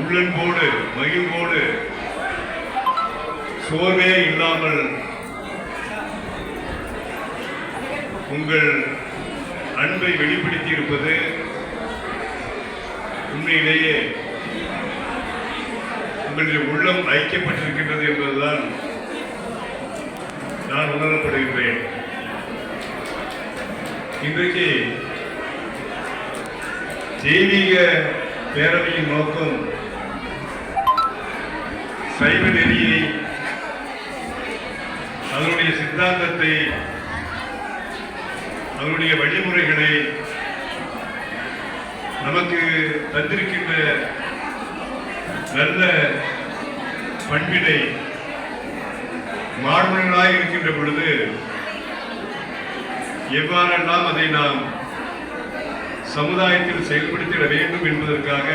உள்ளன்போடு மகிழ்வோடு சோர்வே இல்லாமல் உங்கள் அன்பை வெளிப்படுத்தி இருப்பது உண்மையிலேயே உங்களுடைய உள்ளம் ஐக்கியப்பட்டிருக்கின்றது என்பதுதான் நான் உணரப்படுகின்றேன். இன்றைக்கு தெய்வீக பேரவையின் நோக்கம் சைவ நெறியை, அதனுடைய சித்தாந்தத்தை, அதனுடைய வழிமுறைகளை நமக்கு தந்திருக்கின்ற நல்ல பண்பினை மாணவர்களாக இருக்கின்ற பொழுது எவ்வாறெல்லாம் அதை நாம் சமுதாயத்தில் செயல்படுத்திட வேண்டும் என்பதற்காக